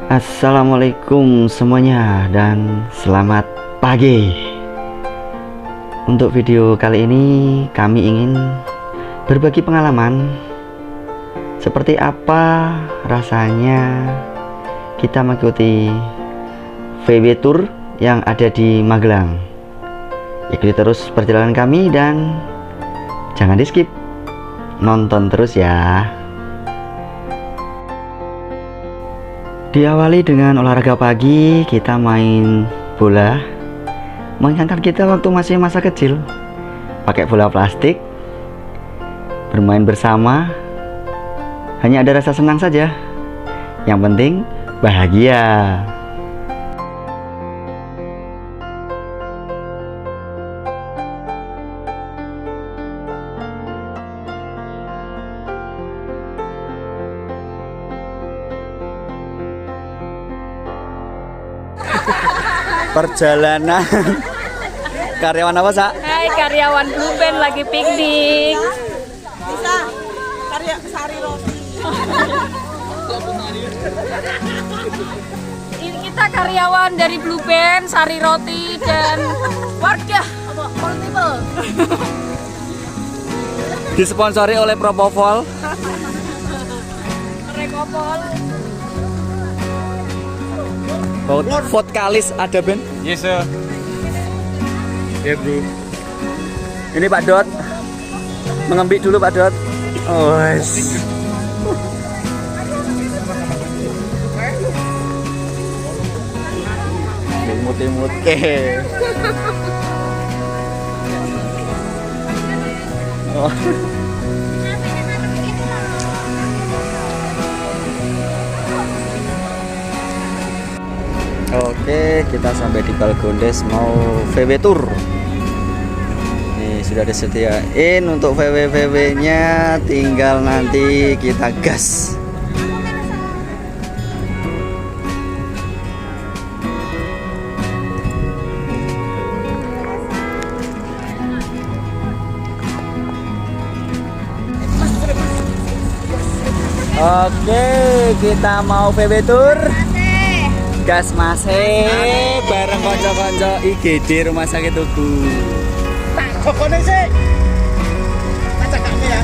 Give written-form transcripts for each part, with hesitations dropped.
Assalamualaikum semuanya dan selamat pagi. Untuk video kali ini kami ingin berbagi pengalaman seperti apa rasanya kita mengikuti VW Tour yang ada di Magelang. Ikuti terus perjalanan kami dan jangan di skip, nonton terus ya. Diawali dengan olahraga pagi, kita main bola. Mengingatkan kita waktu masih masa kecil, pakai bola plastik, bermain bersama, hanya ada rasa senang saja. Yang penting bahagia. Perjalanan karyawan apa, Sa? Hai, karyawan Blue Band lagi piknik. Bisa karya sari roti. Ini kita karyawan dari Blue Band, Sari Roti dan warga multiple. Disponsori oleh Propofol. Rekopol. Vodkalis ada, Ben? Yes sir. Ya bro. Ini Pak Dot. Mengembik dulu Pak Dot. Oh, yes. Imut-imut. Oh. Oke, kita sampai di Balgondes mau VW Tour. Ini sudah disediain untuk VW nya, tinggal nanti kita gas. Oke, kita mau VW Tour. Gas masih bareng konco-konco IGD Rumah Sakit Tugu. Tak kokone sih. Baca kami ya.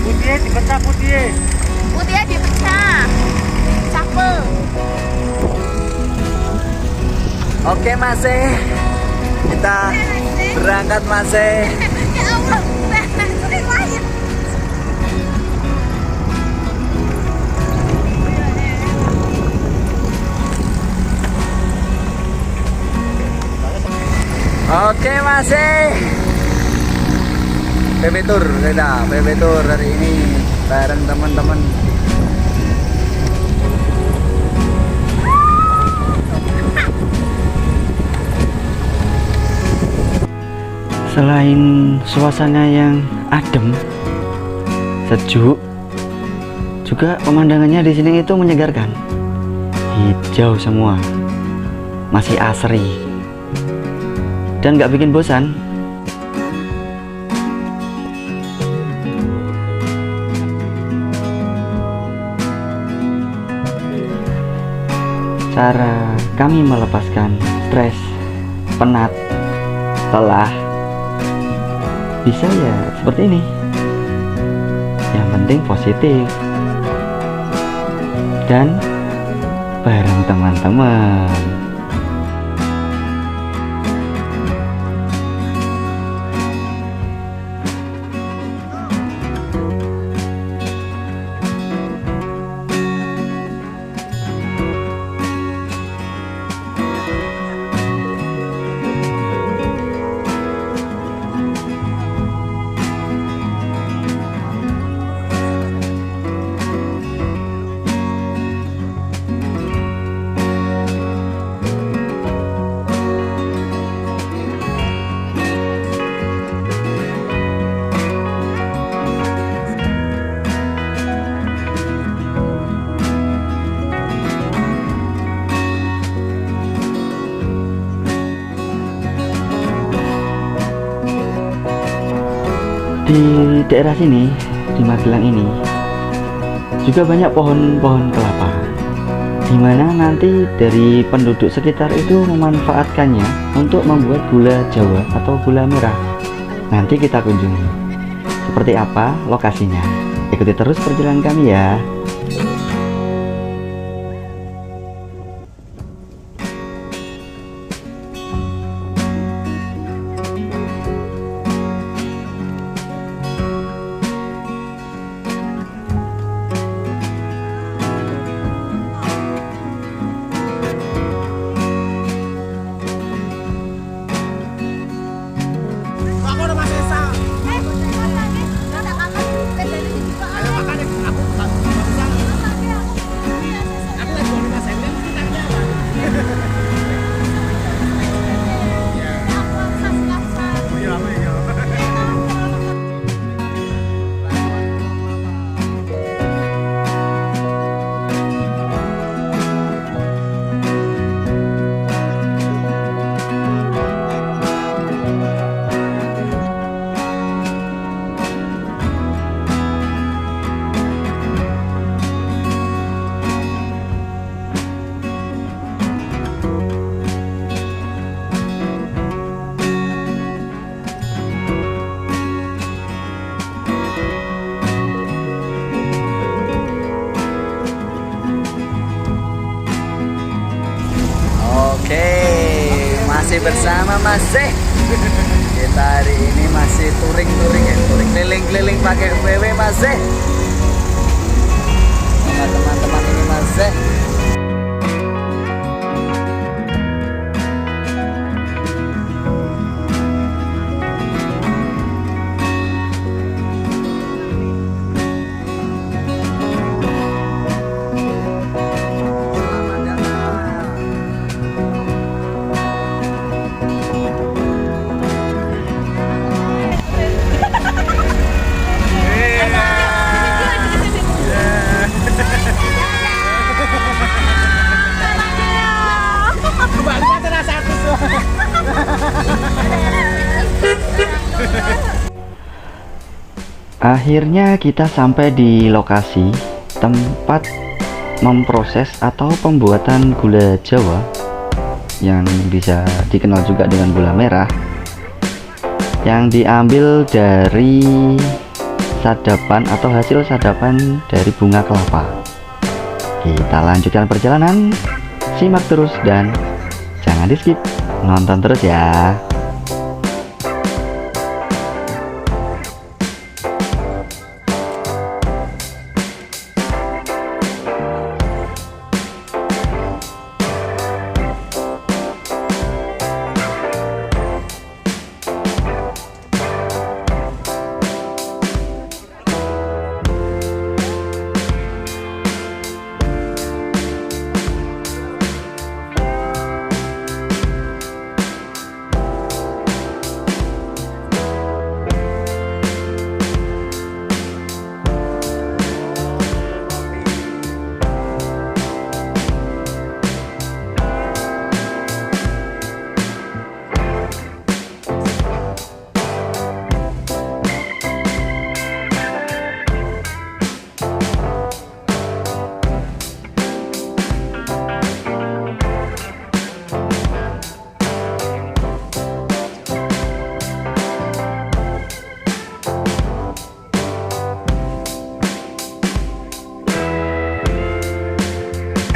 Putih dipecah putih. Putihnya dipecah. Capel. Oke masih, kita berangkat masih. Ya Allah, sering lahir. Oke masih VW Tour, kita VW Tour hari ini bareng teman-teman. Selain suasana yang adem, sejuk, juga pemandangannya di sini itu menyegarkan. Hijau semua, masih asri, dan nggak bikin bosan. Cara kami melepaskan stres, penat, lelah bisa ya seperti ini. Yang penting positif dan bareng teman-teman. Di daerah sini, di Magelang ini, juga banyak pohon-pohon kelapa, di mana nanti dari penduduk sekitar itu memanfaatkannya untuk membuat gula Jawa atau gula merah. Nanti kita kunjungi. Seperti apa lokasinya? Ikuti terus perjalanan kami ya. Aku udah Mas Esa. Ayo makan deh. Aku bukan bisa. Aku lagi mau Mas Esa. Kita apa? Iya, apa ya? Oke, masih bersama Mas Z. Kita hari ini masih touring-touring ya, touring keliling-keliling pakai VW Mas Z. Sama teman-teman ini Mas Z. Kembali terasa satu. Akhirnya kita sampai di lokasi tempat memproses atau pembuatan gula Jawa yang bisa dikenal juga dengan gula merah, yang diambil dari sadapan atau hasil sadapan dari bunga kelapa. Kita lanjutkan perjalanan, simak terus dan jangan di skip, nonton terus ya.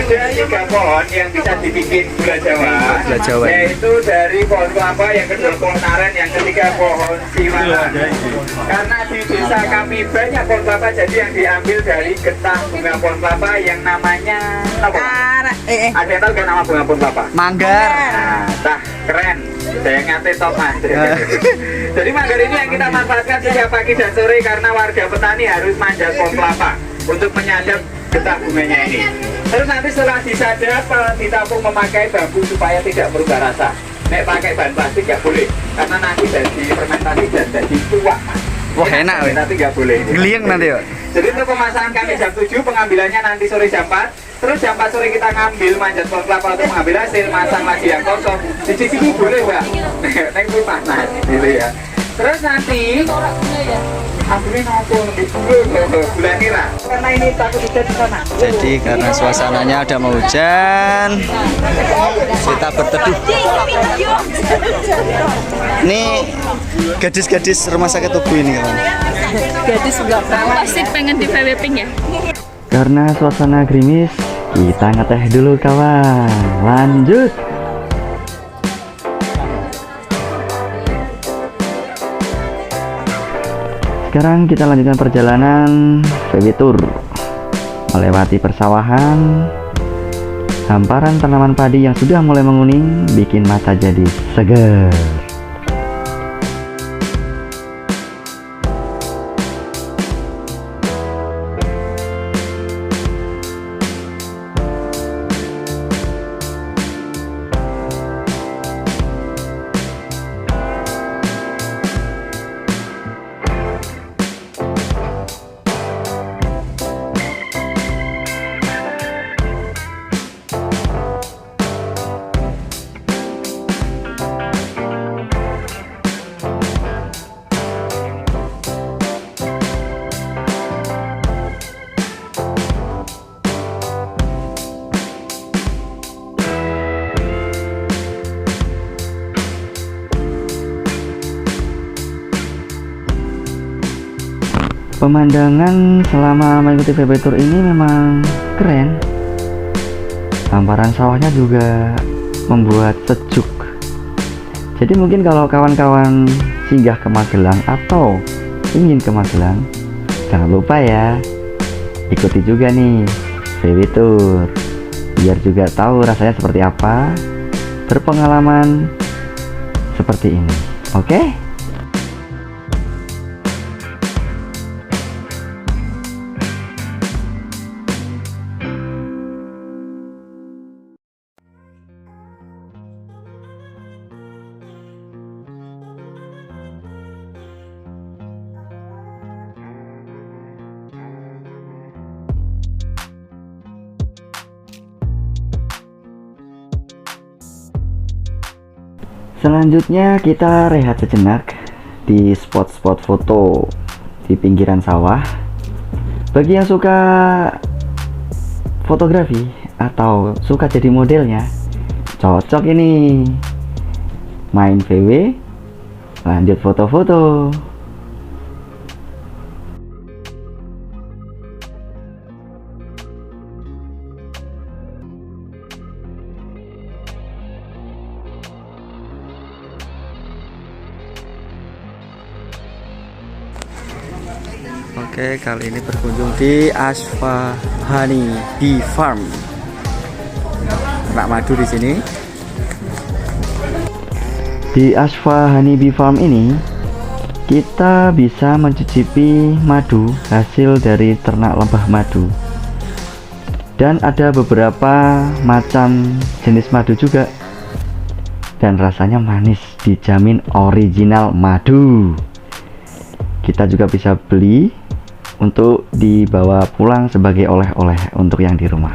Ada 3 pohon yang bisa dibikin gula Jawa, yaitu dari pohon kelapa, yang kedua pohon aren, yang ketiga pohon siwalan. Karena di desa kami banyak pohon kelapa, jadi yang diambil dari getah bunga pohon kelapa yang namanya apa? Ada yang tahu kan nama bunga pohon kelapa? Manggar. Nah, keren. Saya ngate top mas. Jadi manggar ini yang kita manfaatkan setiap pagi dan sore karena warga petani harus manjat pohon kelapa untuk menyadap getah bunganya ini. Terus nanti setelah disadap, ditampung memakai bambu supaya tidak berubah rasa. Nek pakai bahan plastik nggak boleh, karena nanti jadi fermentasi dan jadi tuak mas. Wah enak weh. Nanti nggak boleh. Geliang nanti ya. Jadi untuk pemasangan kami jam 7, pengambilannya nanti sore jam 4. Terus jam 4 sore kita ngambil manjat pohon kelapa untuk mengambil hasil, masang lagi yang kosong. Di sini boleh mbak. Neng pun panas gitu ya. Terus nanti akhirnya ngomong di bulan nira. Karena ini takut hujan di sana. Jadi karena suasananya udah mau hujan, kita berteduh. Ini gadis-gadis rumah sakit Tugu ini kawan. Gadis enggak pasti pengen di VW-ping ya. Karena suasana gerimis, kita ngeteh dulu kawan. Lanjut. Sekarang kita lanjutkan perjalanan VW Tour. Melewati persawahan, hamparan tanaman padi yang sudah mulai menguning bikin mata jadi seger. Pemandangan selama mengikuti VW Tour ini memang keren. Hamparan sawahnya juga membuat sejuk. Jadi mungkin kalau kawan-kawan singgah ke Magelang atau ingin ke Magelang, jangan lupa ya, ikuti juga nih VW Tour, biar juga tahu rasanya seperti apa, berpengalaman seperti ini. Oke? Selanjutnya kita rehat sejenak di spot-spot foto di pinggiran sawah. Bagi yang suka fotografi atau suka jadi modelnya, cocok ini. Main VW, lanjut foto-foto. Oke, kali ini berkunjung di Ashwa Honey Bee Farm. Ternak madu di sini. Di Ashwa Honey Bee Farm ini, kita bisa mencicipi madu hasil dari ternak lebah madu. Dan ada beberapa macam jenis madu juga. Dan rasanya manis, dijamin original madu. Kita juga bisa beli untuk dibawa pulang sebagai oleh-oleh untuk yang di rumah.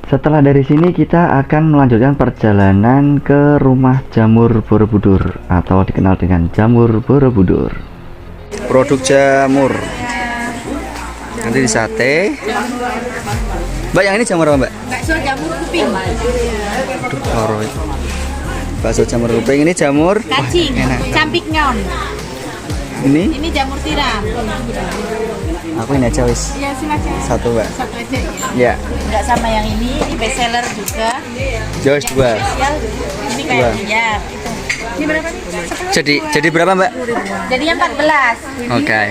Setelah dari sini kita akan melanjutkan perjalanan ke rumah jamur Borobudur atau dikenal dengan jamur Borobudur. Produk jamur. Nanti di sate. Mbak, yang ini jamur apa, Mbak? Bakso jamur kuping. Aduh, loro itu. Bakso jamur kuping, ini jamur Kacing, campik ngon. Ini jamur tiram. aku ini aja wis. Iya, silakan. Satu, Mbak. Satu aja Ya. ya. Enggak sama yang ini best seller juga. Joyce dua. Spesial. Ini kayak Dua. ya, itu. Ini berapa nih? Jadi berapa, Mbak? Jadinya 14. Oke.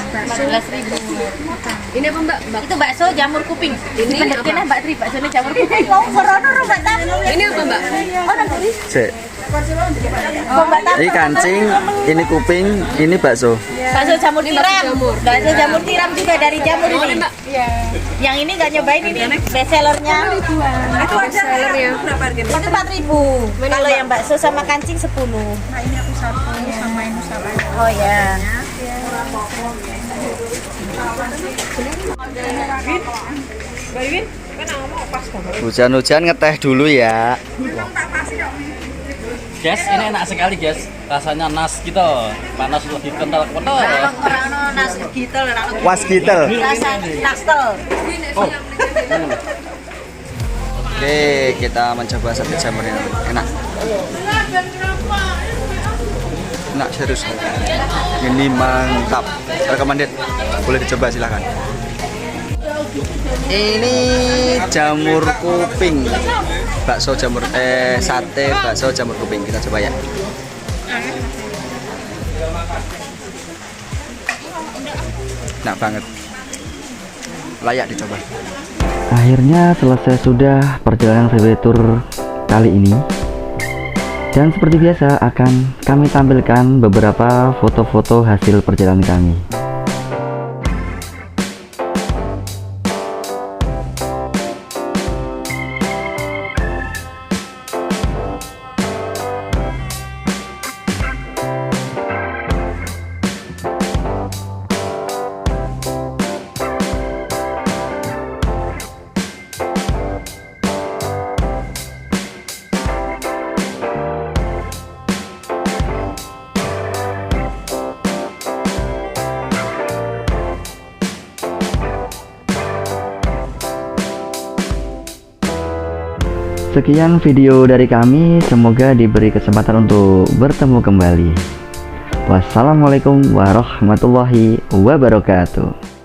14.000. Ini apa Mbak? Itu bakso jamur kuping. Ini pendekinnya Mbak Tri, bakso ini jamur kuping. Mau korono Mbak Tam. Ini apa Mbak? Oh, nanti. Cek. Ini kancing, ini kuping, ini bakso. Bakso jamur tiram. Bakso jamur tiram juga dari jamur ini. Yang ini nggak nyobain ini best sellernya. Itu best sellernya. Berapa harganya? Itu 4.000. Kalau yang bakso sama kancing 10. Nah ini aku satu sama ini sama. Oh ya. Hujan-hujan ngeteh dulu ya. Guys, ini enak sekali guys. Rasanya nas gitu, panas lebih kental. Orang nas gitu Was gitel. rasa nastel. Oke, kita mencoba sate jamur ini. Enak. Enak serius. Ini mantap. Recommended. Boleh dicoba silahkan. Ini jamur kuping. Bakso jamur sate bakso jamur kuping. Kita coba ya. Enak banget. Layak dicoba. Akhirnya selesai sudah perjalanan freeway tour kali ini. Dan seperti biasa akan kami tampilkan beberapa foto-foto hasil perjalanan kami. Sekian video dari kami, semoga diberi kesempatan untuk bertemu kembali. Wassalamualaikum warahmatullahi wabarakatuh.